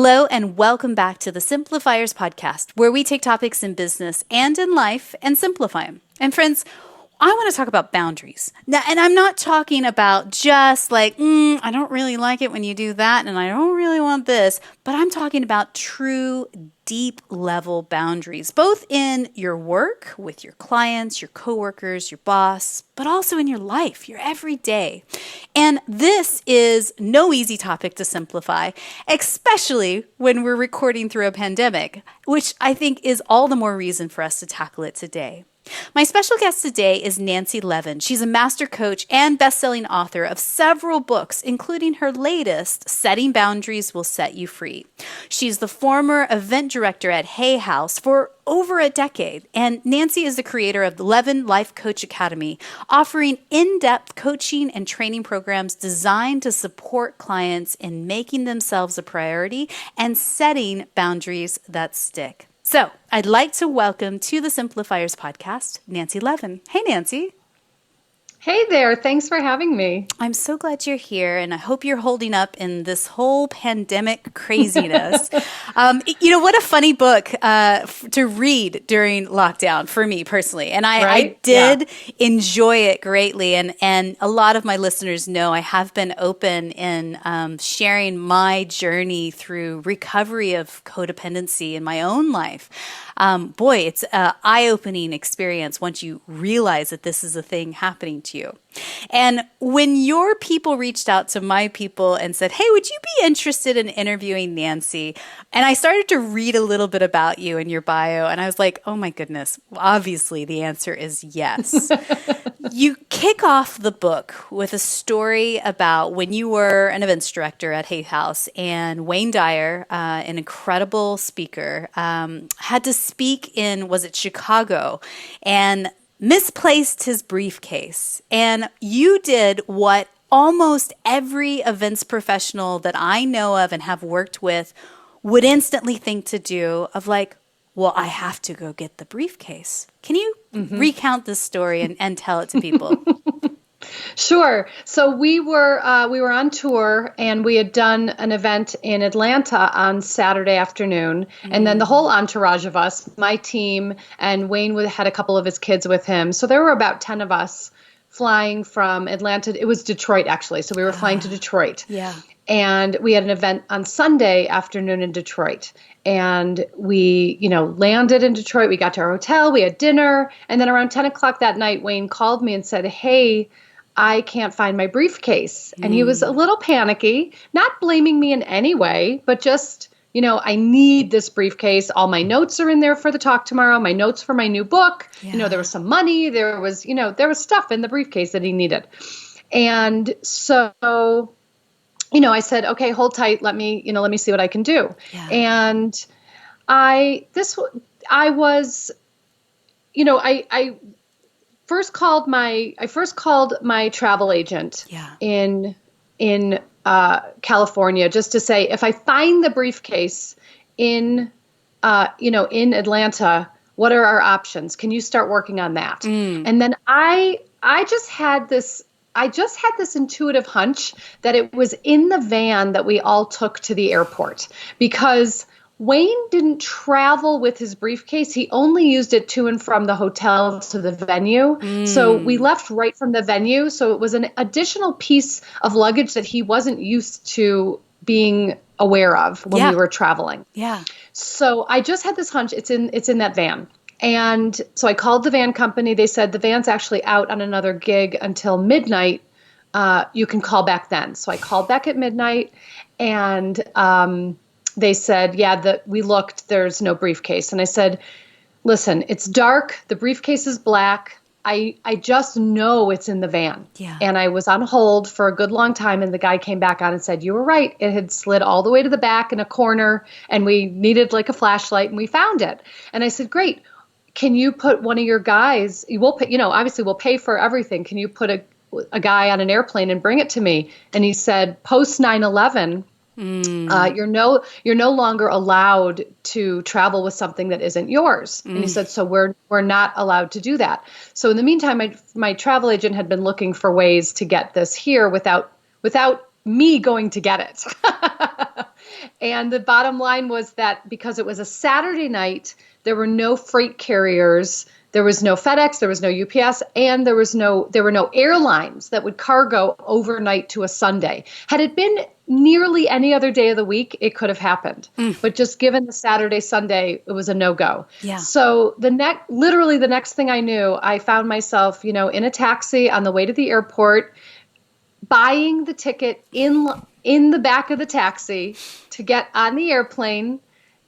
Hello and welcome back to the Simplifiers Podcast, where we take topics in business and in life and simplify them. And friends, I want to talk about boundaries. Now, and I'm not talking about just like, I don't really like it when you do that, and I don't really want this, but I'm talking about true deep level boundaries, both in your work with your clients, your coworkers, your boss, but also in your life, your everyday. And this is no easy topic to simplify, especially when we're recording through a pandemic, which I think is all the more reason for us to tackle it today. My special guest today is Nancy Levin. She's a master coach and best-selling author of several books, including her latest, Setting Boundaries Will Set You Free. She's the former event director at Hay House for over a decade, and Nancy is the creator of the Levin Life Coach Academy, offering in-depth coaching and training programs designed to support clients in making themselves a priority and setting boundaries that stick. So I'd like to welcome to the Simplifiers Podcast, Nancy Levin. Hey, Nancy. Hey there. Thanks for having me. I'm so glad you're here, and I hope you're holding up in this whole pandemic craziness. What a funny book to read during lockdown for me personally. And I did enjoy it greatly. And a lot of my listeners know I have been open in sharing my journey through recovery of codependency in my own life. It's an eye-opening experience once you realize that this is a thing happening to you. And when your people reached out to my people and said, hey, would you be interested in interviewing Nancy? And I started to read a little bit about you and your bio, and I was like, oh my goodness, obviously the answer is yes. You kick off the book with a story about when you were an events director at Hay House, and Wayne Dyer, an incredible speaker, had to speak in, was it Chicago, and misplaced his briefcase. And you did what almost every events professional that I know of and have worked with would instantly think to do, of like, well, I have to go get the briefcase. Can you recount this story and tell it to people? Sure. So we were on tour, and we had done an event in Atlanta on Saturday afternoon. And then the whole entourage of us, my team, and Wayne had a couple of his kids with him. So there were about 10 of us flying from Atlanta. It was Detroit, actually. So we were flying to Detroit. Yeah. And we had an event on Sunday afternoon in Detroit. And we, landed in Detroit. We got to our hotel. We had dinner. And then around 10 o'clock that night, Wayne called me and said, hey, I can't find my briefcase. And he was a little panicky, not blaming me in any way, but just, I need this briefcase. All my notes are in there for the talk tomorrow, my notes for my new book. Yeah. There was some money, there was stuff in the briefcase that he needed. And so, I said, okay, hold tight. Let me see what I can do. Yeah. And I first called my travel agent in California, just to say, if I find the briefcase in Atlanta, what are our options? Can you start working on that? And then I just had this intuitive hunch that it was in the van that we all took to the airport, because Wayne didn't travel with his briefcase. He only used it to and from the hotel to the venue. So we left right from the venue. So it was an additional piece of luggage that he wasn't used to being aware of when we were traveling. Yeah. So I just had this hunch it's in that van. And so I called the van company. They said the van's actually out on another gig until midnight. You can call back then. So I called back at midnight, and they said, we looked, there's no briefcase. And I said, listen, it's dark. The briefcase is black. I just know it's in the van. Yeah. And I was on hold for a good long time. And the guy came back on and said, you were right. It had slid all the way to the back in a corner, and we needed like a flashlight, and we found it. And I said, great. Can you put one of your guys, we'll pay, obviously we'll pay for everything. Can you put a guy on an airplane and bring it to me? And he said, post 9/11, you're no longer allowed to travel with something that isn't yours. And he said, so we're not allowed to do that. So in the meantime, my travel agent had been looking for ways to get this here without me going to get it. And the bottom line was that because it was a Saturday night, there were no freight carriers, there was no FedEx, there was no UPS, and there were no airlines that would cargo overnight to a Sunday. Had it been nearly any other day of the week, it could have happened. But just given the Saturday, Sunday, it was a no-go. Yeah. So literally the next thing I knew, I found myself, in a taxi on the way to the airport, buying the ticket in the back of the taxi to get on the airplane,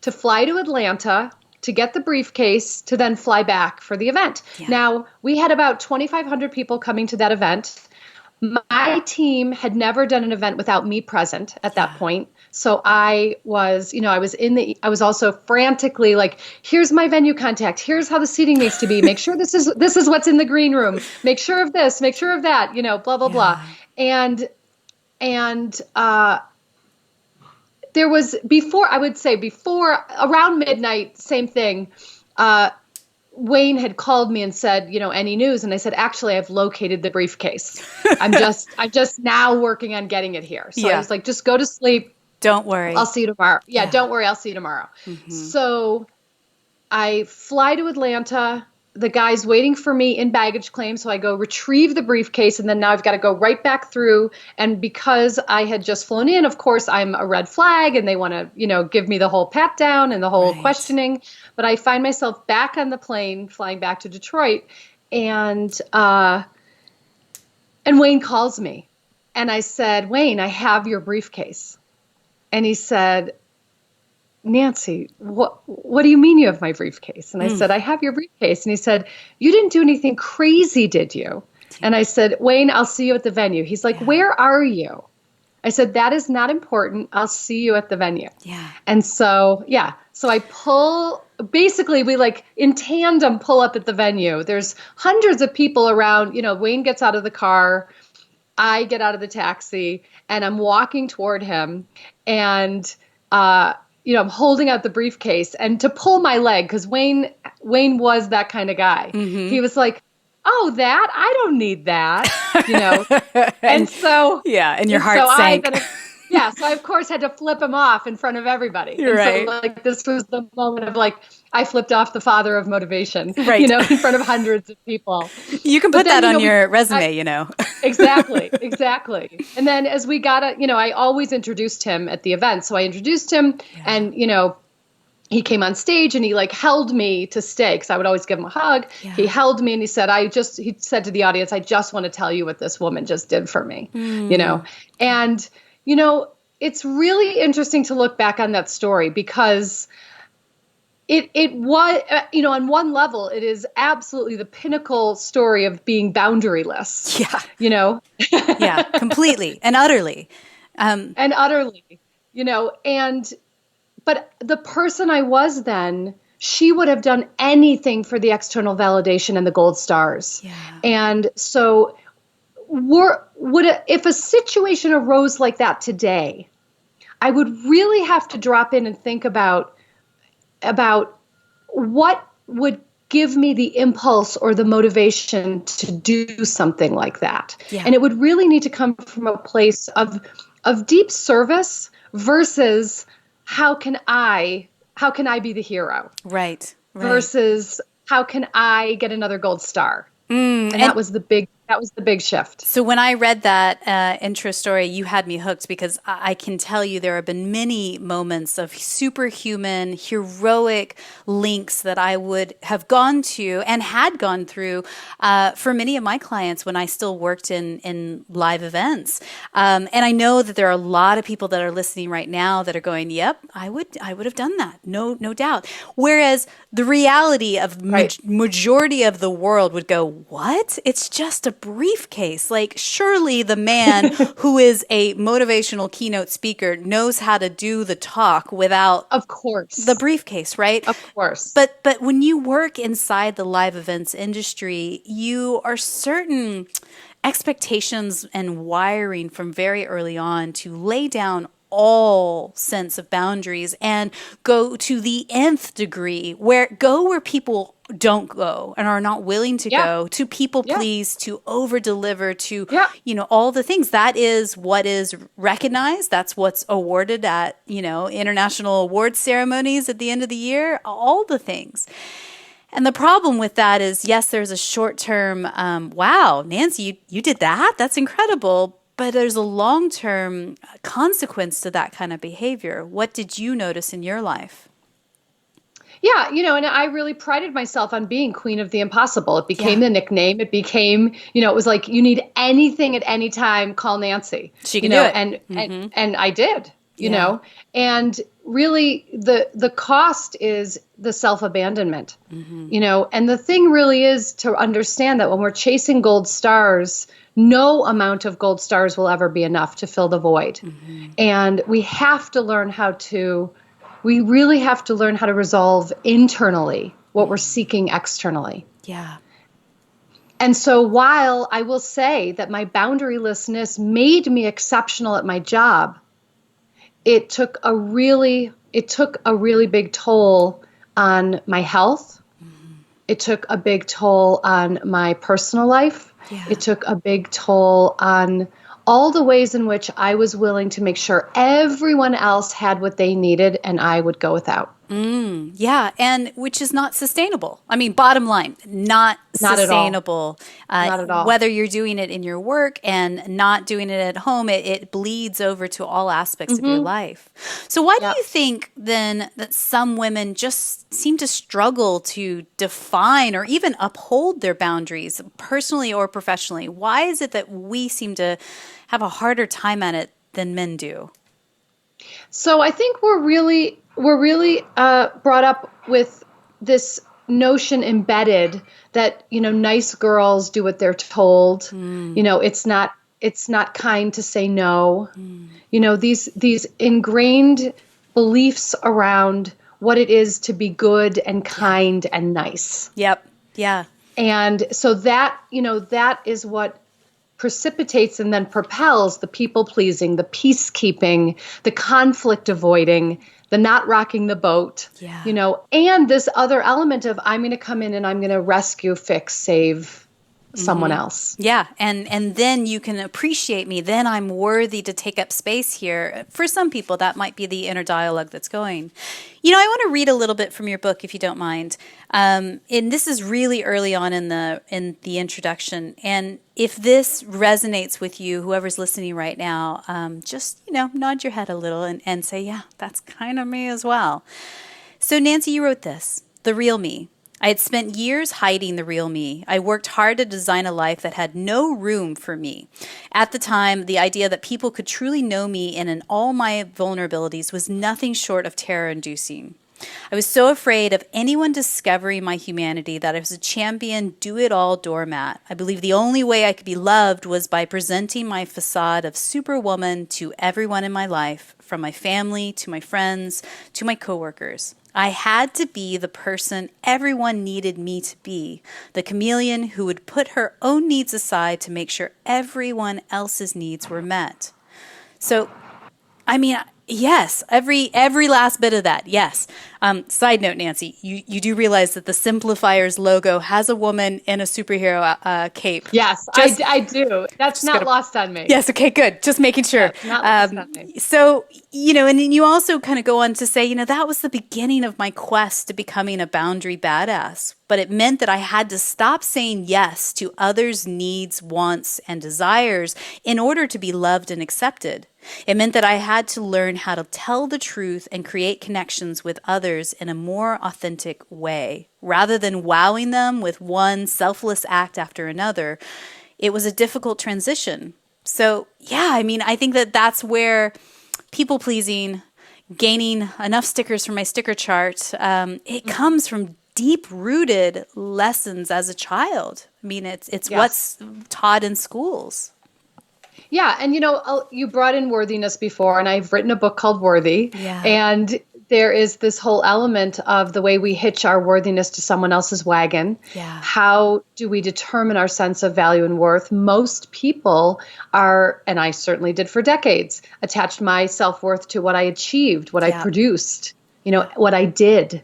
to fly to Atlanta, to get the briefcase, to then fly back for the event. Yeah. Now, we had about 2,500 people coming to that event. My team had never done an event without me present at that point. So I was also frantically like, here's my venue contact. Here's how the seating needs to be. Make sure this is what's in the green room. Make sure of this, make sure of that, blah, blah, blah. And there was before around midnight, same thing. Wayne had called me and said, any news? And I said, actually, I've located the briefcase. I'm just now working on getting it here. So I was like, just go to sleep. Don't worry. I'll see you tomorrow. Yeah, don't worry. I'll see you tomorrow. Mm-hmm. So I fly to Atlanta. The guy's waiting for me in baggage claim. So I go retrieve the briefcase, and then now I've got to go right back through. And because I had just flown in, of course, I'm a red flag, and they want to, give me the whole pat down and the whole questioning. But I find myself back on the plane flying back to Detroit, and Wayne calls me, and I said, Wayne, I have your briefcase. And he said, Nancy, what do you mean you have my briefcase? And I said, I have your briefcase. And he said, you didn't do anything crazy, did you? And I said, Wayne, I'll see you at the venue. He's like, where are you? I said, that is not important. I'll see you at the venue. Yeah. And so I we in tandem pull up at the venue. There's hundreds of people around. Wayne gets out of the car. I get out of the taxi, and I'm walking toward him, and I'm holding out the briefcase, and to pull my leg, because Wayne was that kind of guy. Mm-hmm. He was like, oh, I don't need that, and so and your heart sank. So I of course had to flip him off in front of everybody. You're right. So this was the moment of I flipped off the father of motivation, right. In front of hundreds of people. You can put that on your resume, Exactly. And then as we got I always introduced him at the event. So I introduced him and, he came on stage and he held me to stay because I would always give him a hug. Yeah. He held me and he said, he said to the audience, I just want to tell you what this woman just did for me, and it's really interesting to look back on that story because it was, on one level, it is absolutely the pinnacle story of being boundaryless. Yeah. Yeah, completely and utterly. But the person I was then, she would have done anything for the external validation and the gold stars. Yeah. And so if a situation arose like that today, I would really have to drop in and think about what would give me the impulse or the motivation to do something like that. Yeah. And it would really need to come from a place of deep service versus how can I be the hero? Right. Versus how can I get another gold star? And that was the big shift. So when I read that intro story, you had me hooked because I can tell you there have been many moments of superhuman, heroic links that I would have gone to and had gone through for many of my clients when I still worked in live events. And I know that there are a lot of people that are listening right now that are going, "Yep, I would have done that, no doubt." Whereas the reality of majority of the world would go, "What? It's just a briefcase." Surely the man who is a motivational keynote speaker knows how to do the talk without, of course, the briefcase, right? Of course. But when you work inside the live events industry, you are certain expectations and wiring from very early on to lay down all sense of boundaries and go to the nth degree, where people don't go and are not willing to go, to people please, to over deliver, to, all the things. That is what is recognized. That's what's awarded at, international awards ceremonies at the end of the year, all the things. And the problem with that is, yes, there's a short-term, wow, Nancy, you did that? That's incredible. But there's a long-term consequence to that kind of behavior. What did you notice in your life? Yeah, and I really prided myself on being Queen of the Impossible. It became the nickname. It became, it was like, you need anything at any time, call Nancy. She can do it. And I did, you know. And really the cost is the self-abandonment, and the thing really is to understand that when we're chasing gold stars, no amount of gold stars will ever be enough to fill the void. And we have to learn we really have to learn how to resolve internally what we're seeking externally. Yeah. And so while I will say that my boundarylessness made me exceptional at my job, it took a really big toll on my health. It took a big toll on my personal life. Yeah. It took a big toll on all the ways in which I was willing to make sure everyone else had what they needed and I would go without. Yeah, and which is not sustainable. I mean, bottom line, not sustainable. Not at all. Whether you're doing it in your work and not doing it at home, it bleeds over to all aspects of your life. So why do you think then that some women just seem to struggle to define or even uphold their boundaries, personally or professionally? Why is it that we seem to have a harder time at it than men do? So I think we're really brought up with this notion embedded that, nice girls do what they're told. It's not kind to say no. These ingrained beliefs around what it is to be good and kind and nice. Yep. Yeah. And so that is what precipitates and then propels the people-pleasing, the peacekeeping, the conflict avoiding, the not rocking the boat, and this other element of I'm going to come in and I'm going to rescue, fix, save someone else. Yeah. And then you can appreciate me. Then I'm worthy to take up space here. For some people, that might be the inner dialogue that's going. I want to read a little bit from your book, if you don't mind. And this is really early on in the introduction. And if this resonates with you, whoever's listening right now, just, nod your head a little and say, yeah, that's kind of me as well. So Nancy, you wrote this, The Real Me. I had spent years hiding the real me. I worked hard to design a life that had no room for me. At the time, the idea that people could truly know me and in all my vulnerabilities was nothing short of terror-inducing. I was so afraid of anyone discovering my humanity that I was a champion, do-it-all doormat. I believed the only way I could be loved was by presenting my facade of superwoman to everyone in my life, from my family to my friends to my coworkers. I had to be the person everyone needed me to be, the chameleon who would put her own needs aside to make sure everyone else's needs were met. So, I mean, yes, every last bit of that, yes. Side note, Nancy, you do realize that the Simplifiers logo has a woman in a superhero cape. Yes, I do. That's not lost on me. Yes, okay, good. Just making sure. That's not lost on me. So, and then you also kind of go on to say, that was the beginning of my quest to becoming a boundary badass. But it meant that I had to stop saying yes to others' needs, wants, and desires in order to be loved and accepted. It meant that I had to learn how to tell the truth and create connections with others in a more authentic way. Rather than wowing them with one selfless act after another, it was a difficult transition. So, yeah, I mean, I think that that's where people-pleasing, gaining enough stickers for my sticker chart, it comes from deep-rooted lessons as a child. I mean, it's what's taught in schools. Yeah, and you brought in worthiness before, and I've written a book called Worthy, and there is this whole element of the way we hitch our worthiness to someone else's wagon. Yeah. How do we determine our sense of value and worth? Most people are, and I certainly did for decades, attached my self-worth to what I achieved, what I produced, what I did.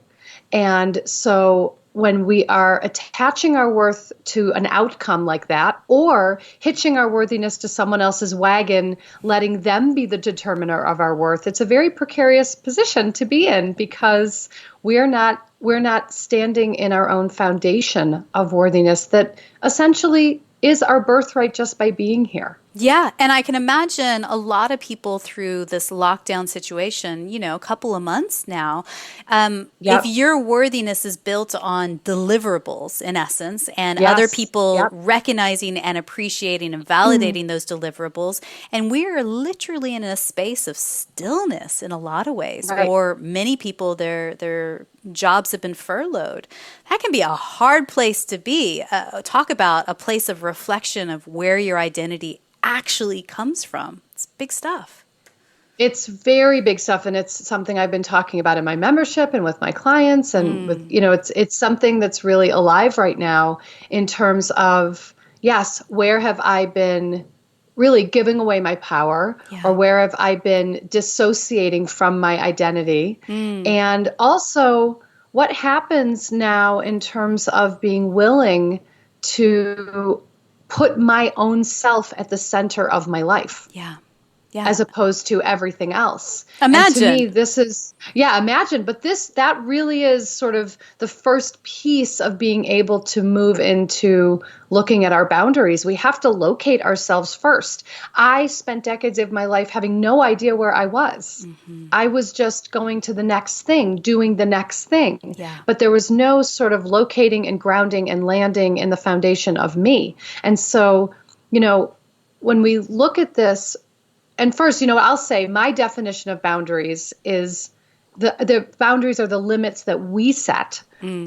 And so when we are attaching our worth to an outcome like that, or hitching our worthiness to someone else's wagon, letting them be the determiner of our worth, it's a very precarious position to be in, because we're not standing in our own foundation of worthiness that essentially is our birthright just by being here. Yeah. And I can imagine a lot of people through this lockdown situation, a couple of months now, if your worthiness is built on deliverables, in essence, and other people recognizing and appreciating and validating those deliverables, and we're literally in a space of stillness in a lot of ways, or many people, their jobs have been furloughed. That can be a hard place to be. Talk about a place of reflection of where your identity actually comes from. It's big stuff. It's very big stuff, and it's something I've been talking about in my membership and with my clients, and with it's something that's really alive right now in terms of, yes, where have I been really giving away my power, or where have I been dissociating from my identity, and also what happens now in terms of being willing to put my own self at the center of my life. Yeah. As opposed to everything else. Imagine. And to me, this is, imagine. But that really is sort of the first piece of being able to move into looking at our boundaries. We have to locate ourselves first. I spent decades of my life having no idea where I was. I was just going to the next thing, doing the next thing. But there was no sort of locating and grounding and landing in the foundation of me. And so, when we look at this, and first, I'll say my definition of boundaries is the boundaries are the limits that we set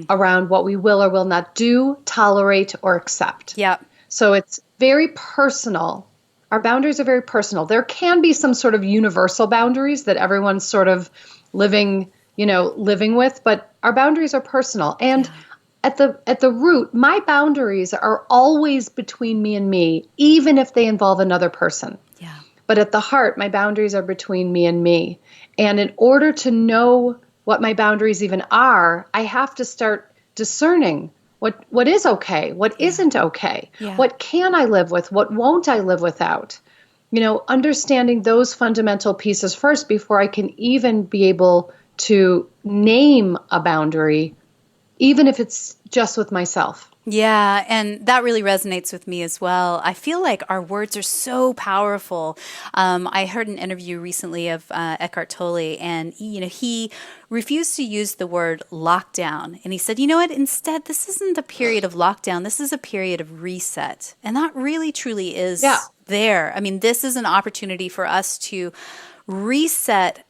around what we will or will not do, tolerate, or accept. So it's very personal. Our boundaries are very personal. There can be some sort of universal boundaries that everyone's sort of living with, but our boundaries are personal. And at the root, my boundaries are always between me and me, even if they involve another person. But at the heart, my boundaries are between me and me. And in order to know what my boundaries even are, I have to start discerning what is okay, what isn't okay, what can I live with, what won't I live without. Understanding those fundamental pieces first before I can even be able to name a boundary, even if it's just with myself. Yeah, and that really resonates with me as well. I feel like our words are so powerful. I heard an interview recently of Eckhart Tolle, and he refused to use the word lockdown. And he said, you know what, instead, this isn't a period of lockdown. This is a period of reset. And that really, truly is there. I mean, this is an opportunity for us to reset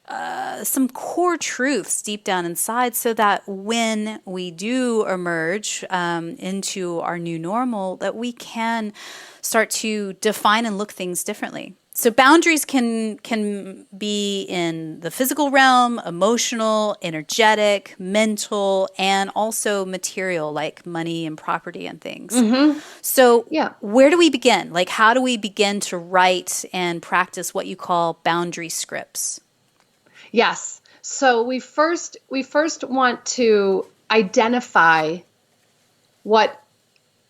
some core truths deep down inside, so that when we do emerge into our new normal, that we can start to define and look things differently. So boundaries can be in the physical realm, emotional, energetic, mental, and also material, like money and property and things. So where do we begin? Like, how do we begin to write and practice what you call boundary scripts? Yes. So we first want to identify what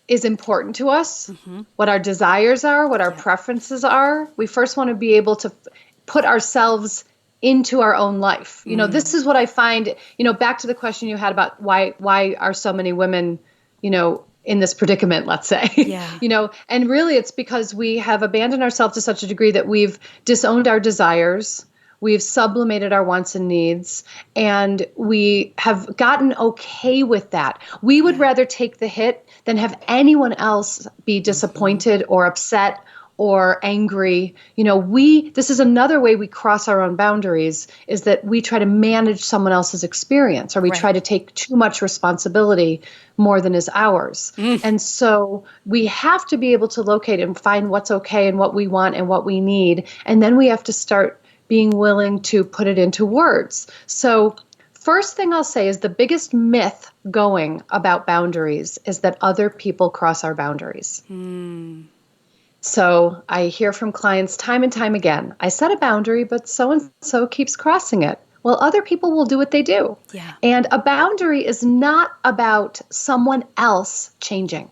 is important to us, what our desires are, what our preferences are. We first want to be able to put ourselves into our own life. This is what I find, back to the question you had about why are so many women, in this predicament, let's say, and really it's because we have abandoned ourselves to such a degree that we've disowned our desires. We've sublimated our wants and needs, and we have gotten okay with that. We would rather take the hit than have anyone else be disappointed or upset or angry. This is another way we cross our own boundaries, is that we try to manage someone else's experience, or we try to take too much responsibility more than is ours. And so we have to be able to locate and find what's okay and what we want and what we need. And then we have to start being willing to put it into words. So first thing I'll say is the biggest myth going about boundaries is that other people cross our boundaries. So I hear from clients time and time again, I set a boundary, but so-and-so keeps crossing it. Well, other people will do what they do. Yeah. And a boundary is not about someone else changing.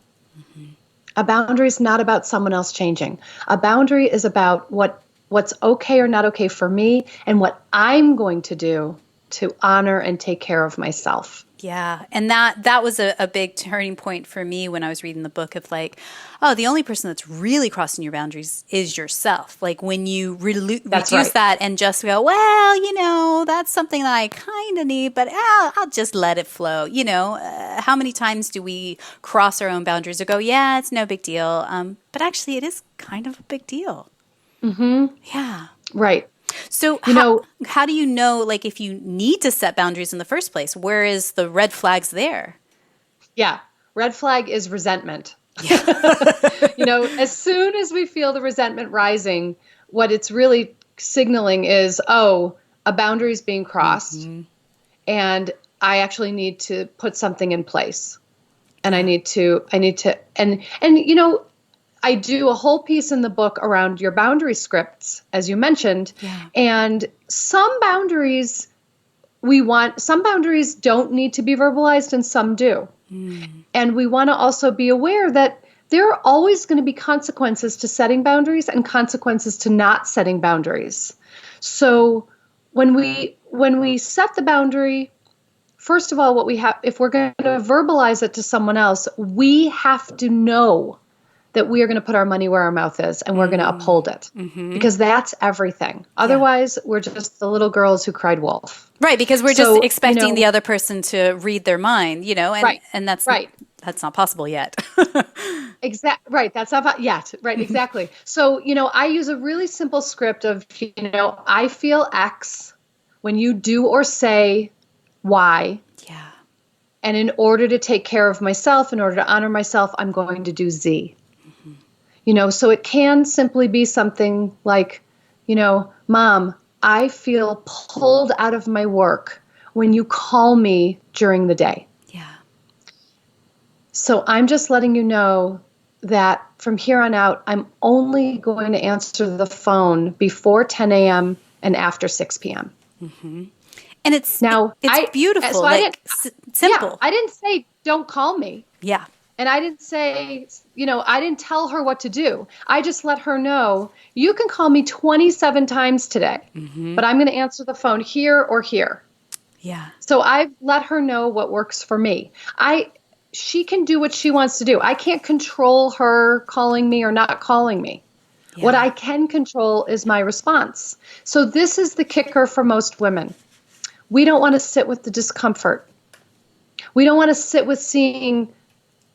A boundary is not about someone else changing. A boundary is about what's okay or not okay for me and what I'm going to do to honor and take care of myself. Yeah. And that was a big turning point for me when I was reading the book of like, oh, the only person that's really crossing your boundaries is yourself. Like when you reduce that and just go, well, that's something that I kind of need, but I'll just let it flow. How many times do we cross our own boundaries or go, yeah, it's no big deal. But actually it is kind of a big deal. Mm-hmm. Yeah. Right. So how do you know, like, if you need to set boundaries in the first place? Where is the red flags there? Yeah. Red flag is resentment. As soon as we feel the resentment rising, what it's really signaling is, a boundary is being crossed and I actually need to put something in place. And I need to, I do a whole piece in the book around your boundary scripts, as you mentioned, and some boundaries don't need to be verbalized and some do. And we want to also be aware that there are always going to be consequences to setting boundaries and consequences to not setting boundaries. So when we set the boundary, first of all, if we're going to verbalize it to someone else, we have to know that we are going to put our money where our mouth is and we're going to uphold it because that's everything. Otherwise, we're just the little girls who cried wolf. Right, because we're just expecting the other person to read their mind, and that's not possible yet. Right, that's not yet. Right, exactly. So, I use a really simple script of, I feel X when you do or say Y. Yeah. And in order to take care of myself, in order to honor myself, I'm going to do Z. So it can simply be something like, Mom, I feel pulled out of my work when you call me during the day. Yeah. So I'm just letting you know that from here on out, I'm only going to answer the phone before 10 a.m. and after 6 p.m. And it's beautiful, so simple. Yeah, I didn't say don't call me. Yeah. And I didn't say, I didn't tell her what to do. I just let her know, you can call me 27 times today, but I'm going to answer the phone here or here. Yeah. So I've let her know what works for me. She can do what she wants to do. I can't control her calling me or not calling me. Yeah. What I can control is my response. So this is the kicker for most women. We don't want to sit with the discomfort. We don't want to sit with seeing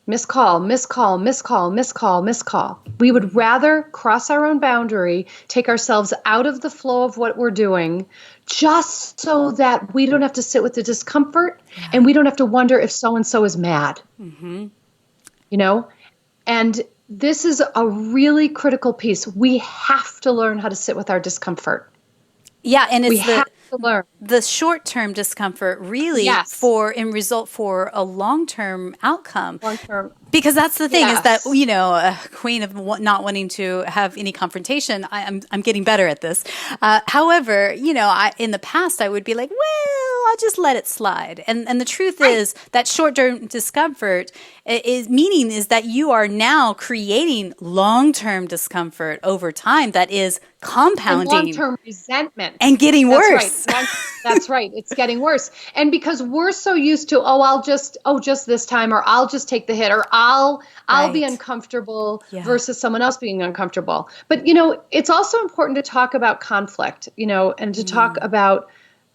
missed call, missed call, missed call, missed call, missed call. We would rather cross our own boundary, take ourselves out of the flow of what we're doing, just so that we don't have to sit with the discomfort and we don't have to wonder if so-and-so is mad. And this is a really critical piece. We have to learn how to sit with our discomfort. Yeah, and we have to learn. The short-term discomfort really result for a long-term outcome. Long-term. Because that's the thing is that, queen of not wanting to have any confrontation, I'm getting better at this. However, in the past I would be like, well, I'll just let it slide. And the truth is that short-term discomfort is that you are now creating long-term discomfort over time that is compounding. And long-term resentment. And getting worse. Right. That's right. It's getting worse. And because we're so used to, just this time, or I'll just take the hit, or I'll be uncomfortable versus someone else being uncomfortable. But, it's also important to talk about conflict, and to talk about,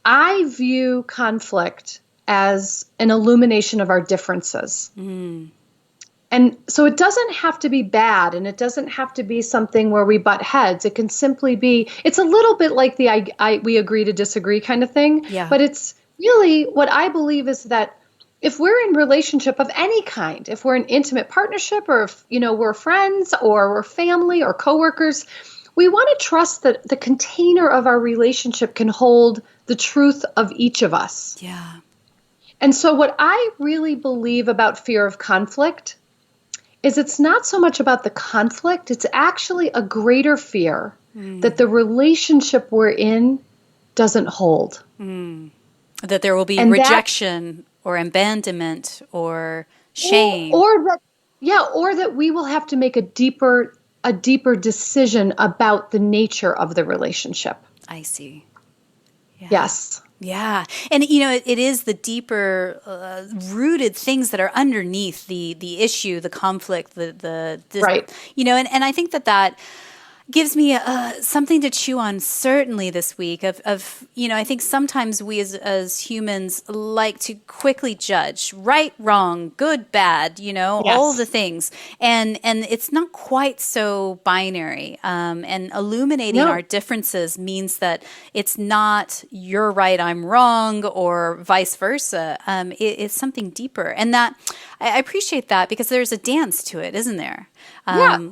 I view conflict as an illumination of our differences. And so it doesn't have to be bad, and it doesn't have to be something where we butt heads. It can simply be, it's a little bit like the we agree to disagree kind of thing. Yeah. But it's really what I believe is that if we're in relationship of any kind, if we're in intimate partnership, or if, we're friends or we're family or coworkers, we want to trust that the container of our relationship can hold the truth of each of us. Yeah. And so what I really believe about fear of conflict is it's not so much about the conflict, it's actually a greater fear that the relationship we're in doesn't hold. That there will be rejection or abandonment or shame. Or that we will have to make a deeper decision about the nature of the relationship. I see. Yeah. Yes. Yeah. And, it is the deeper rooted things that are underneath the issue, the conflict, right. And I think that gives me something to chew on certainly this week of I think sometimes we as humans like to quickly judge right, wrong, good, bad, Yes. all the things. And it's not quite so binary. And illuminating our differences means that it's not you're right, I'm wrong, or vice versa. It's something deeper. And that I appreciate that because there's a dance to it, isn't there? Yeah.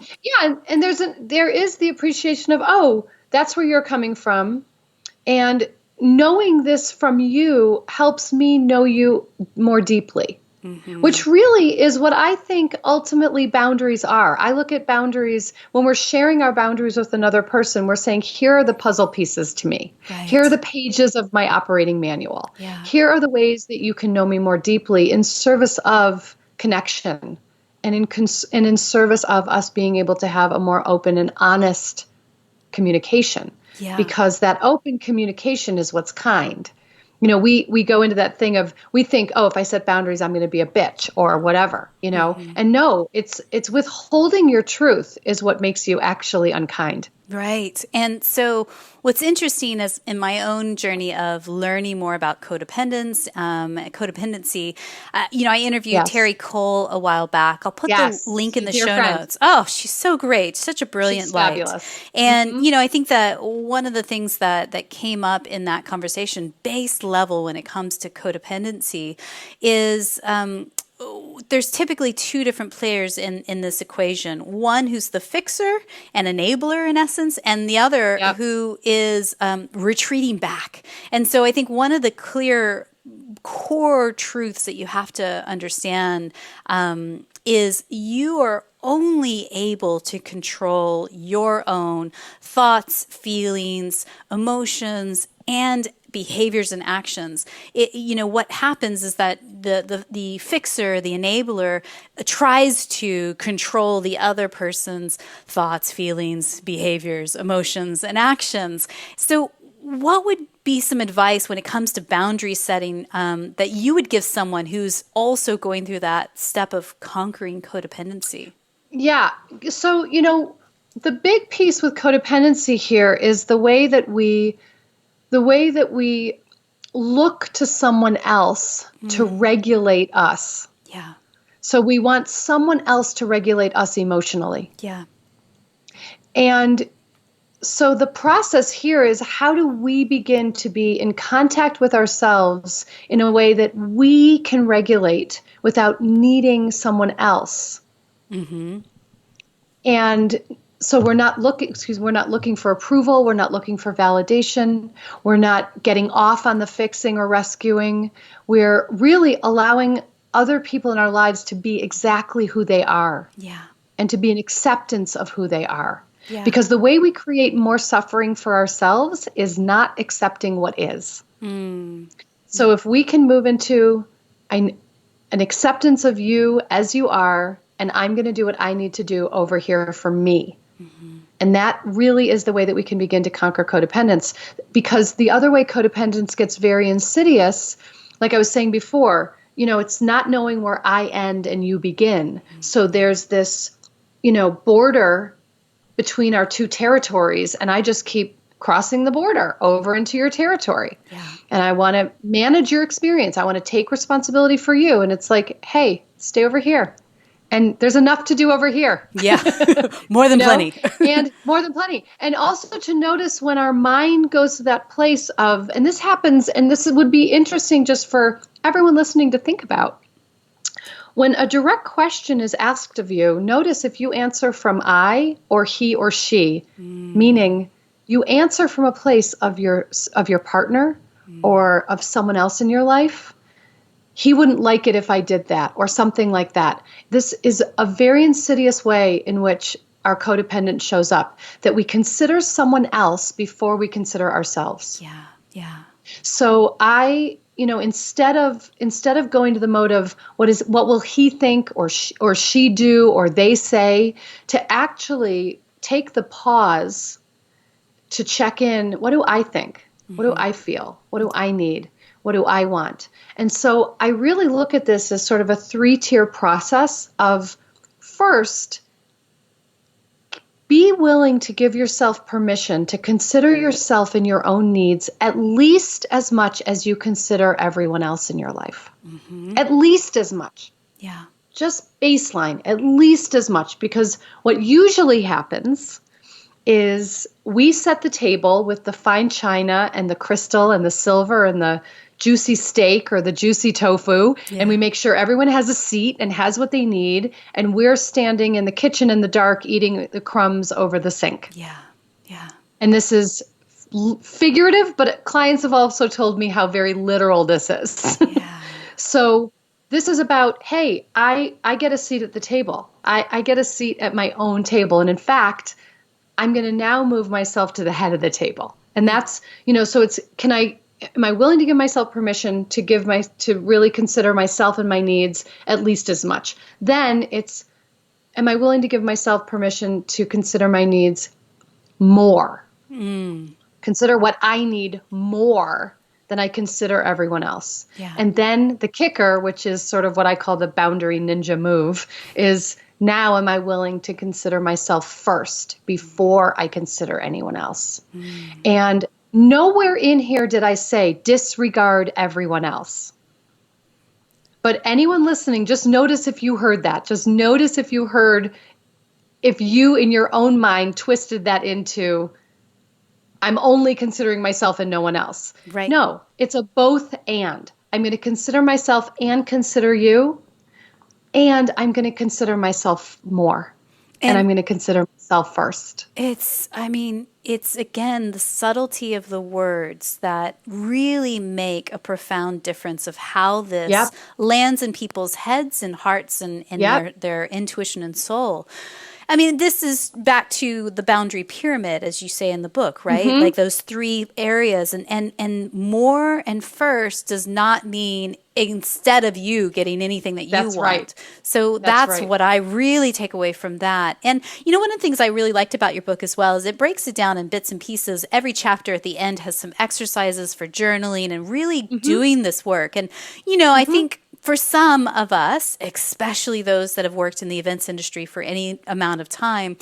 And there is the appreciation of, oh, that's where you're coming from. And knowing this from you helps me know you more deeply, which really is what I think ultimately boundaries are. I look at boundaries when we're sharing our boundaries with another person. We're saying, here are the puzzle pieces to me. Right. Here are the pages of my operating manual. Yeah. Here are the ways that you can know me more deeply in service of connection. And in service of us being able to have a more open and honest communication. Yeah. Because that open communication is what's kind. We go into that thing of, we think, oh, if I set boundaries, I'm going to be a bitch or whatever, And no, it's withholding your truth is what makes you actually unkind. Right. And so what's interesting is in my own journey of learning more about codependency, I interviewed Terry Cole a while back. I'll put the link in the show notes. Oh, she's so great. Such a brilliant light. Fabulous. And, I think that one of the things that came up in that conversation, base level when it comes to codependency, is there's typically two different players in this equation. One who's the fixer and enabler in essence, and the other who is retreating back. And so I think one of the clear core truths that you have to understand is you are only able to control your own thoughts, feelings, emotions, and behaviors and actions. What happens is that the fixer, the enabler, tries to control the other person's thoughts, feelings, behaviors, emotions, and actions. So what would be some advice when it comes to boundary setting that you would give someone who's also going through that step of conquering codependency? Yeah. So, the big piece with codependency here is the way that we look to someone else to regulate us. Yeah. So we want someone else to regulate us emotionally. Yeah. And so the process here is, how do we begin to be in contact with ourselves in a way that we can regulate without needing someone else? And so we're not looking for approval. We're not looking for validation. We're not getting off on the fixing or rescuing. We're really allowing other people in our lives to be exactly who they are. Yeah. And to be an acceptance of who they are. Yeah. Because the way we create more suffering for ourselves is not accepting what is. So if we can move into an acceptance of you as you are, and I'm going to do what I need to do over here for me. And that really is the way that we can begin to conquer codependence. Because the other way codependence gets very insidious, like I was saying before, it's not knowing where I end and you begin. So there's this, border between our two territories, and I just keep crossing the border over into your territory. Yeah. And I want to manage your experience. I want to take responsibility for you. And it's like, hey, stay over here. And there's enough to do over here. Yeah, more than plenty. And more than plenty. And also to notice when our mind goes to that place of, and this happens, and this would be interesting just for everyone listening to think about, when a direct question is asked of you, notice if you answer from I or he or she, meaning you answer from a place of your partner or of someone else in your life. He wouldn't like it if I did that, or something like that. This is a very insidious way in which our codependence shows up, that we consider someone else before we consider ourselves. Yeah. Yeah. So instead of going to the mode of what will he think or she do or they say, to actually take the pause to check in. What do I think? What do I feel? What do I need? What do I want? And so I really look at this as sort of a 3-tier process of, first, be willing to give yourself permission to consider yourself and your own needs at least as much as you consider everyone else in your life. At least as much. Yeah. Just baseline, at least as much. Because what usually happens is we set the table with the fine china and the crystal and the silver and the juicy steak or the juicy tofu, and we make sure everyone has a seat and has what they need, and we're standing in the kitchen in the dark eating the crumbs over the sink. Yeah. Yeah. And this is figurative, but clients have also told me how very literal this is. Yeah. So this is about, hey, I get a seat at the table. I get a seat at my own table. And in fact, I'm going to now move myself to the head of the table. And that's, so it's, am I willing to give myself permission to really consider myself and my needs at least as much? Then it's, am I willing to give myself permission to consider my needs more? Consider what I need more than I consider everyone else. Yeah. And then the kicker, which is sort of what I call the boundary ninja move, is now am I willing to consider myself first before I consider anyone else? And nowhere in here did I say disregard everyone else. But anyone listening, just notice if you heard that. Just notice if you in your own mind twisted that into, I'm only considering myself and no one else. Right. No, it's a both and. I'm going to consider myself and consider you, and I'm going to consider myself more. And I'm going to consider myself first. It's again the subtlety of the words that really make a profound difference of how this lands in people's heads and hearts and their intuition and soul. I mean, this is back to the boundary pyramid, as you say in the book, right? Like those 3 areas, and more and first does not mean instead of you getting anything that you want. Right. So that's what I really take away from that. And one of the things I really liked about your book as well is it breaks it down in bits and pieces. Every chapter at the end has some exercises for journaling and really doing this work. And, I think for some of us, especially those that have worked in the events industry for any amount of time,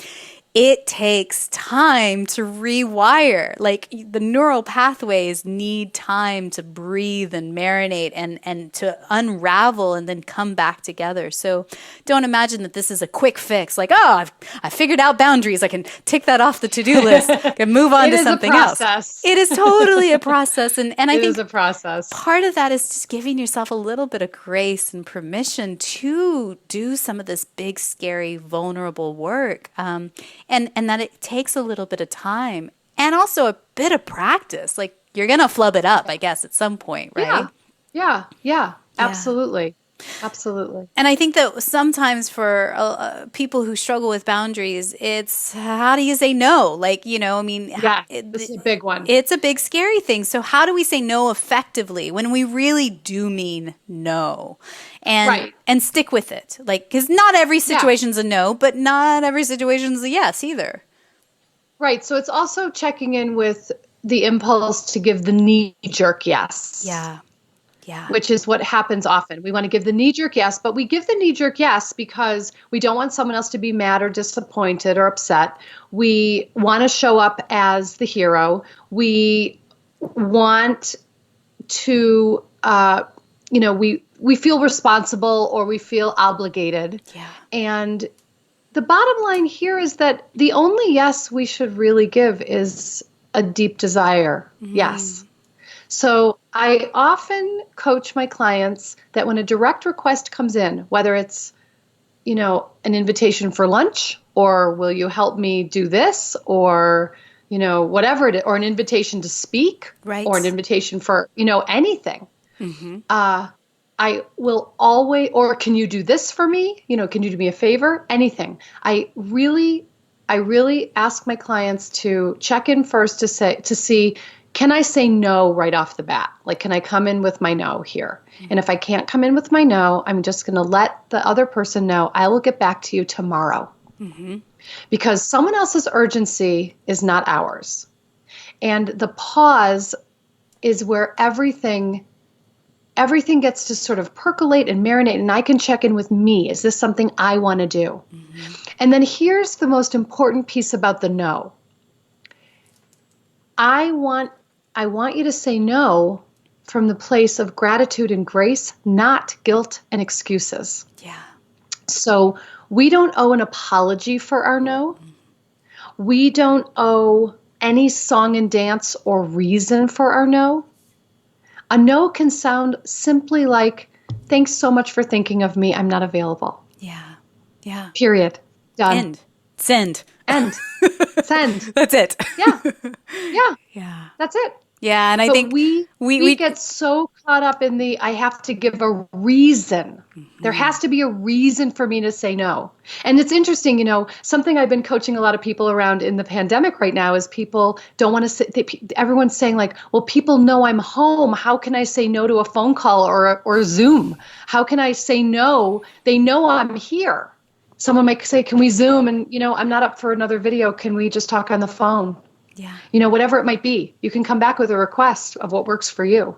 it takes time to rewire. Like the neural pathways need time to breathe and marinate and to unravel and then come back together. So don't imagine that this is a quick fix. Like, I figured out boundaries. I can tick that off the to-do list and move on to something else. It is totally a process. And I think it is a process. Part of that is just giving yourself a little bit of grace and permission to do some of this big, scary, vulnerable work. And that it takes a little bit of time and also a bit of practice. Like you're going to flub it up, I guess, at some point, right? Yeah. Absolutely. Absolutely. And I think that sometimes for people who struggle with boundaries, it's how do you say no? Like, this is a big one. It's a big, scary thing. So how do we say no effectively when we really do mean no? And stick with it. Like, because not every situation's a no, but not every situation's a yes either. Right. So it's also checking in with the impulse to give the knee-jerk yes. Yeah. Which is what happens often. We want to give the knee-jerk yes, but we give the knee-jerk yes because we don't want someone else to be mad or disappointed or upset. We want to show up as the hero. We want to, we feel responsible or we feel obligated. Yeah. And the bottom line here is that the only yes we should really give is a deep desire. Yes. So I often coach my clients that when a direct request comes in, whether it's, an invitation for lunch, or will you help me do this, or, whatever it is, or an invitation to speak, Right. or an invitation for, anything. Mm-hmm. I will always, or can you do this for me? Can you do me a favor? Anything. I really ask my clients to check in first to see, can I say no right off the bat? Like, can I come in with my no here? And if I can't come in with my no, I'm just going to let the other person know I will get back to you tomorrow. Mm-hmm. Because someone else's urgency is not ours. And the pause is where everything gets to sort of percolate and marinate, and I can check in with me. Is this something I want to do? Mm-hmm. And then here's the most important piece about the no. I want you to say no from the place of gratitude and grace, not guilt and excuses. Yeah. So we don't owe an apology for our no. We don't owe any song and dance or reason for our no. A no can sound simply like, thanks so much for thinking of me. I'm not available. Yeah. Yeah. Period. Done. End. Send. End. Send. That's it. Yeah. Yeah. Yeah. That's it. Yeah. And I But think we get so caught up in I have to give a reason. Mm-hmm. There has to be a reason for me to say no. And it's interesting, something I've been coaching a lot of people around in the pandemic right now is people don't want to say, everyone's saying like, well, people know I'm home. How can I say no to a phone call or Zoom? How can I say no? They know I'm here. Someone might say, can we Zoom? And, I'm not up for another video. Can we just talk on the phone? Yeah. Whatever it might be, you can come back with a request of what works for you.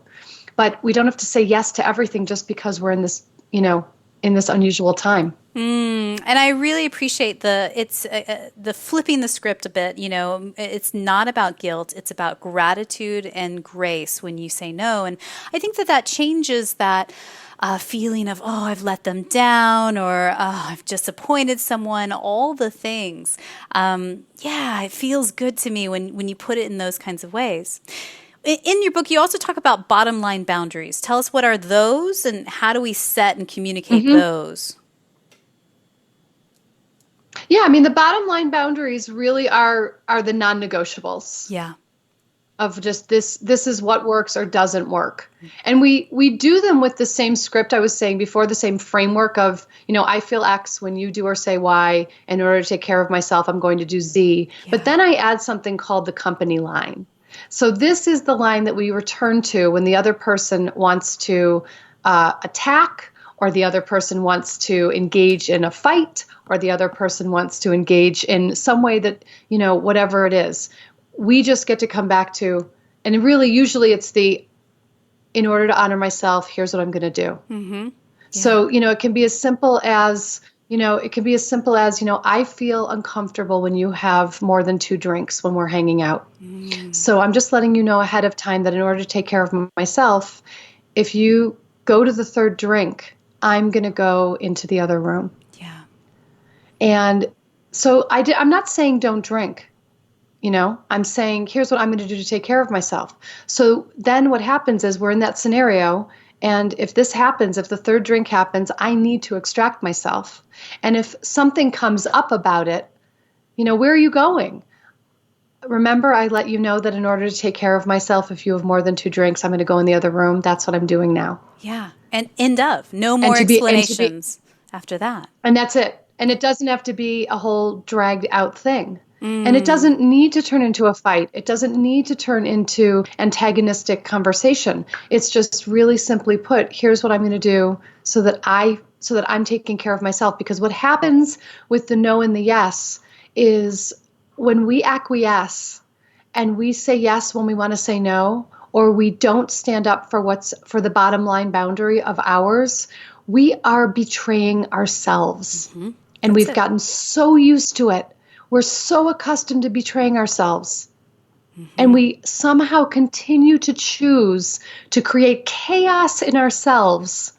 But we don't have to say yes to everything just because we're in this, in this unusual time. And I really appreciate the flipping the script a bit. It's not about guilt. It's about gratitude and grace when you say no. And I think that changes that feeling of, oh, I've let them down, or oh, I've disappointed someone, all the things. It feels good to me when you put it in those kinds of ways. In your book, you also talk about bottom line boundaries. Tell us, what are those, and how do we set and communicate those? Yeah, the bottom line boundaries really are the non-negotiables. Yeah. Of just this is what works or doesn't work. And we do them with the same script I was saying before, the same framework of, I feel X when you do or say Y. In order to take care of myself, I'm going to do Z. Yeah. But then I add something called the company line. So this is the line that we return to when the other person wants to attack, or the other person wants to engage in a fight, or the other person wants to engage in some way that, whatever it is. We just get to come back to, and really usually it's in order to honor myself, here's what I'm going to do. Mm-hmm. Yeah. So, it can be as simple as, I feel uncomfortable when you have more than 2 drinks when we're hanging out. Mm. So I'm just letting you know ahead of time that in order to take care of myself, if you go to the 3rd drink, I'm going to go into the other room. Yeah. And so I'm not saying don't drink. I'm saying, here's what I'm going to do to take care of myself. So then what happens is we're in that scenario. And if this happens, if the 3rd drink happens, I need to extract myself. And if something comes up about it, where are you going? Remember, I let you know that in order to take care of myself, if you have more than 2 drinks, I'm going to go in the other room. That's what I'm doing now. Yeah. And end of. No more explanations after that. And that's it. And it doesn't have to be a whole dragged out thing. And it doesn't need to turn into a fight. It doesn't need to turn into antagonistic conversation. It's just really simply put, here's what I'm going to do so that I'm taking care of myself. Because what happens with the no and the yes is when we acquiesce and we say yes when we want to say no, or we don't stand up for the bottom line boundary of ours, we are betraying ourselves. Mm-hmm. And we've gotten so used to it. We're so accustomed to betraying ourselves. Mm-hmm. And we somehow continue to choose to create chaos in ourselves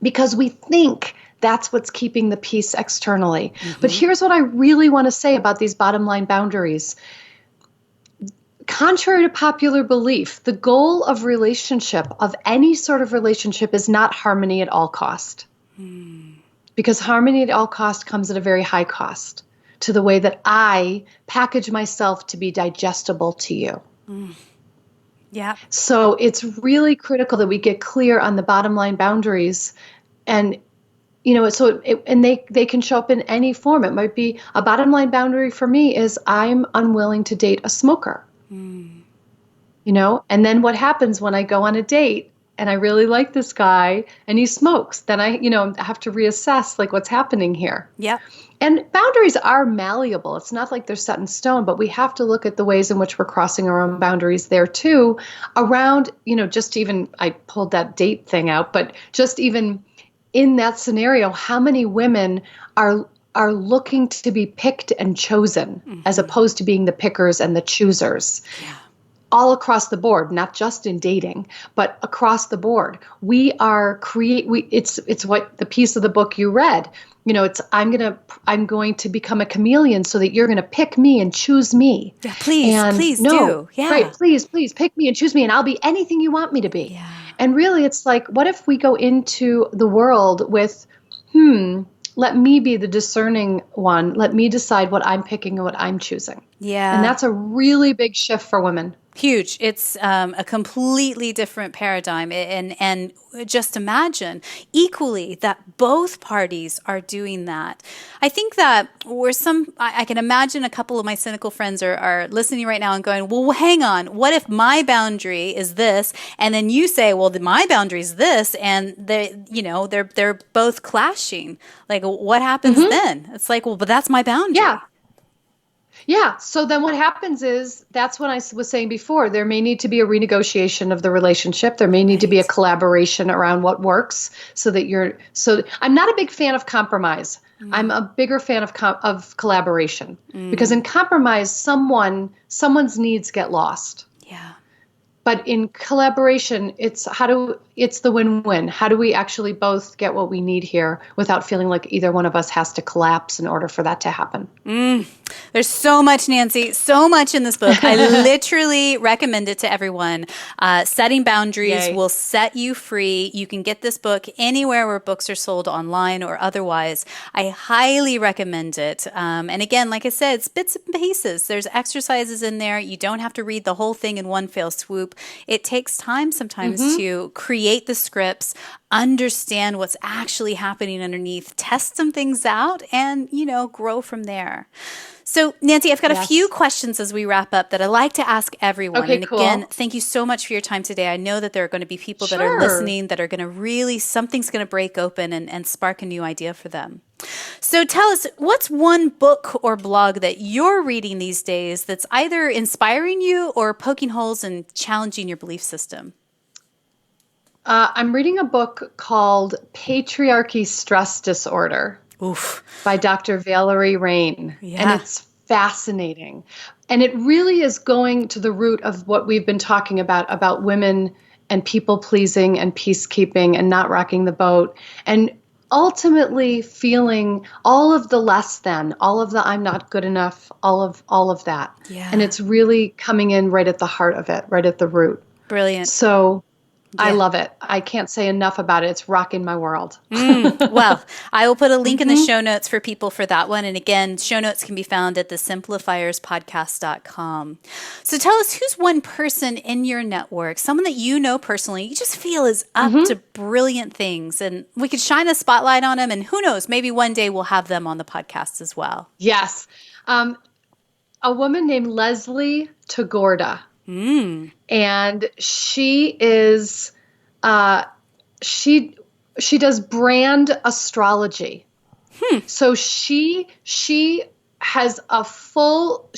because we think that's what's keeping the peace externally. Mm-hmm. But here's what I really want to say about these bottom line boundaries. contrary to popular belief, the goal of relationship, of any sort of relationship, is not harmony at all cost. Because harmony at all cost comes at a very high cost to the way that I package myself to be digestible to you. Yeah. So it's really critical that we get clear on the bottom line boundaries. And, they can show up in any form. It might be a bottom line boundary for me is I'm unwilling to date a smoker. And then what happens when I go on a date and I really like this guy and he smokes, then I have to reassess like what's happening here. Yeah. And boundaries are malleable. It's not like they're set in stone, but we have to look at the ways in which we're crossing our own boundaries there too around, just even, I pulled that date thing out, but just even in that scenario, how many women are looking to be picked and chosen as opposed to being the pickers and the choosers. Yeah. All across the board, not just in dating, but across the board. We are it's what the piece of the book you read. It's I'm going to become a chameleon so that you're going to pick me and choose me. Yeah, please do. Yeah. Right, please pick me and choose me and I'll be anything you want me to be. Yeah. And really it's like, what if we go into the world with, let me be the discerning one. Let me decide what I'm picking and what I'm choosing. Yeah. And that's a really big shift for women. Huge. It's a completely different paradigm. And just imagine equally that both parties are doing that. I think that I can imagine a couple of my cynical friends are listening right now and going, well, hang on. What if my boundary is this? And then you say, well, my boundary is this. And they're both clashing. Like, what happens then? It's like, well, but that's my boundary. Yeah. Yeah. So then what happens is, that's what I was saying before. There may need to be a renegotiation of the relationship. There may need to be a collaboration around what works so I'm not a big fan of compromise. I'm a bigger fan of collaboration because in compromise, someone's needs get lost. Yeah. But in collaboration, it's the win-win. How do we actually both get what we need here without feeling like either one of us has to collapse in order for that to happen? There's so much, Nancy, so much in this book. I literally recommend it to everyone. Setting boundaries will set you free. You can get this book anywhere where books are sold, online or otherwise. I highly recommend it. And again, like I said, it's bits and pieces. There's exercises in there. You don't have to read the whole thing in one fell swoop. It takes time sometimes to create the scripts, understand what's actually happening underneath, test some things out, and, grow from there. So, Nancy, I've got a few questions as we wrap up that I like to ask everyone. Okay, and cool. Again, thank you so much for your time today. I know that there are going to be people that are listening that are going to something's going to break open and spark a new idea for them. So tell us, what's one book or blog that you're reading these days that's either inspiring you or poking holes and challenging your belief system? I'm reading a book called Patriarchy Stress Disorder. Oof. By Dr. Valerie Rain. Yeah. And it's fascinating. And it really is going to the root of what we've been talking about women and people pleasing and peacekeeping and not rocking the boat. And ultimately feeling all of the less than, all of the I'm not good enough, all of that. Yeah. And it's really coming in right at the heart of it, right at the root. Brilliant. So I love it. I can't say enough about it. It's rocking my world. Well, I will put a link in the show notes for people for that one. And again, show notes can be found at the Simplifierspodcast.com. So tell us, who's one person in your network, someone that you know personally, you just feel is up to brilliant things, and we could shine a spotlight on them, and who knows, maybe one day we'll have them on the podcast as well. Yes. A woman named Leslie Tagorda. And she is, she does brand astrology. So she's had a full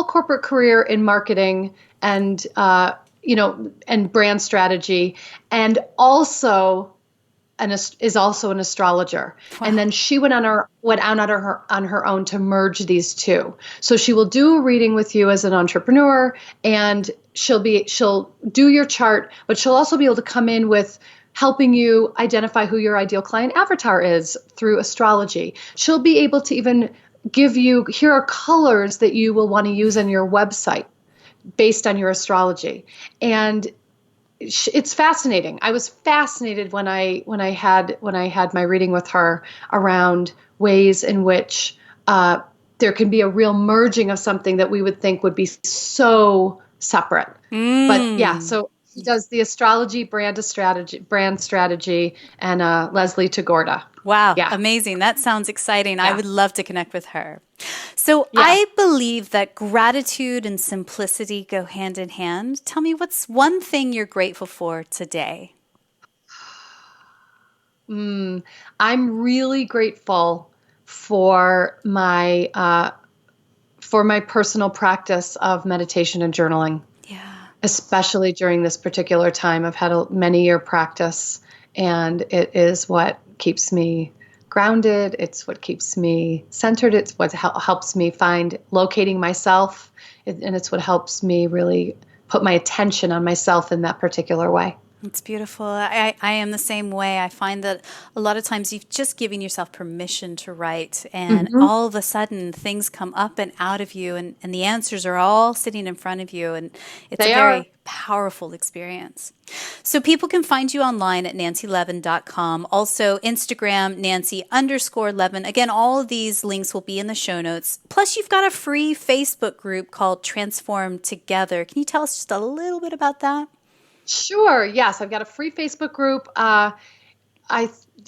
corporate career in marketing and, and brand strategy, and also is also an astrologer. Wow. And then she went out on her own to merge these two. So she will do a reading with you as an entrepreneur, and she'll do your chart, but she'll also be able to come in with helping you identify who your ideal client avatar is through astrology. She'll be able to even give you, here are colors that you will want to use on your website based on your astrology. And it's fascinating. I was fascinated when I had my reading with her around ways in which there can be a real merging of something that we would think would be so separate. But yeah, so he does the astrology, brand strategy, and Leslie Tagorda. Wow, Yeah. amazing. That sounds exciting. Yeah. I would love to connect with her. So Yeah. I believe that gratitude and simplicity go hand in hand. Tell me, what's one thing you're grateful for today? I'm really grateful for my personal practice of meditation and journaling. Yeah. Especially during this particular time. I've had a many-year practice, and it is what keeps me grounded. It's what keeps me centered. It's what helps me find locating myself, and it's what helps me really put my attention on myself in that particular way. It's beautiful. I am the same way. I find that a lot of times you've just given yourself permission to write, and all of a sudden things come up and out of you, and the answers are all sitting in front of you, and it's a very powerful experience. So people can find you online at nancylevin.com. Also Instagram, Nancy_Levin. Again, all of these links will be in the show notes. Plus, you've got a free Facebook group called Transform Together. Can you tell us just a little bit about that? Sure. Yes, I've got a free Facebook group.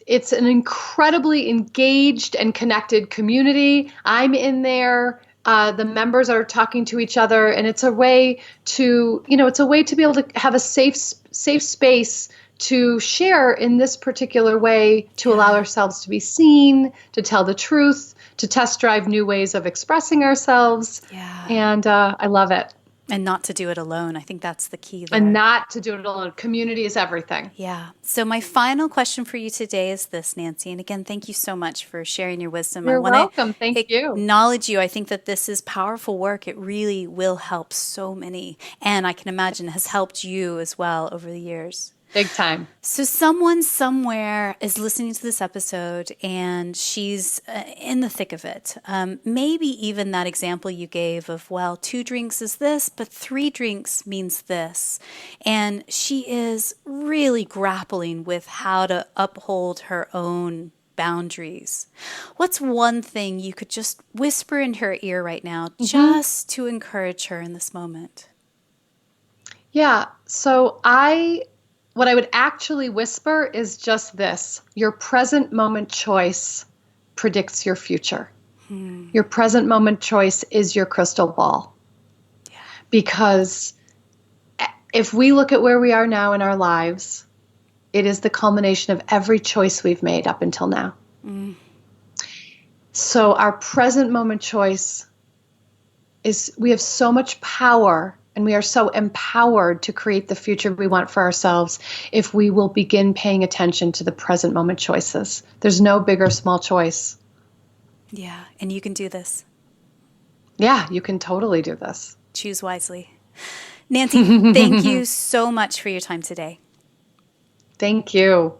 It's an incredibly engaged and connected community. I'm in there. The members are talking to each other, and it's a way to, it's a way to be able to have a safe space to share in this particular way, to allow ourselves to be seen, to tell the truth, to test drive new ways of expressing ourselves. Yeah. And I love it. And not to do it alone. I think that's the key there. And not to do it alone. Community is everything. Yeah. So my final question for you today is this, Nancy. And again, thank you so much for sharing your wisdom. You're I want welcome. to Thank you. acknowledge you. I think that this is powerful work. It really will help so many. And I can imagine has helped you as well over the years. Big time. So someone somewhere is listening to this episode and she's in the thick of it. Maybe even that example you gave of, well, 2 drinks is this, but 3 drinks means this. And she is really grappling with how to uphold her own boundaries. What's one thing you could just whisper in her ear right now, just to encourage her in this moment? Yeah. So what I would actually whisper is just this: your present moment choice predicts your future. Your present moment choice is your crystal ball. Yeah. Because if we look at where we are now in our lives, it is the culmination of every choice we've made up until now. So our present moment choice we have so much power, and we are so empowered to create the future we want for ourselves if we will begin paying attention to the present moment choices. There's no big or small choice. Yeah, and you can do this. Yeah, you can totally do this. Choose wisely. Nancy, thank you so much for your time today. Thank you.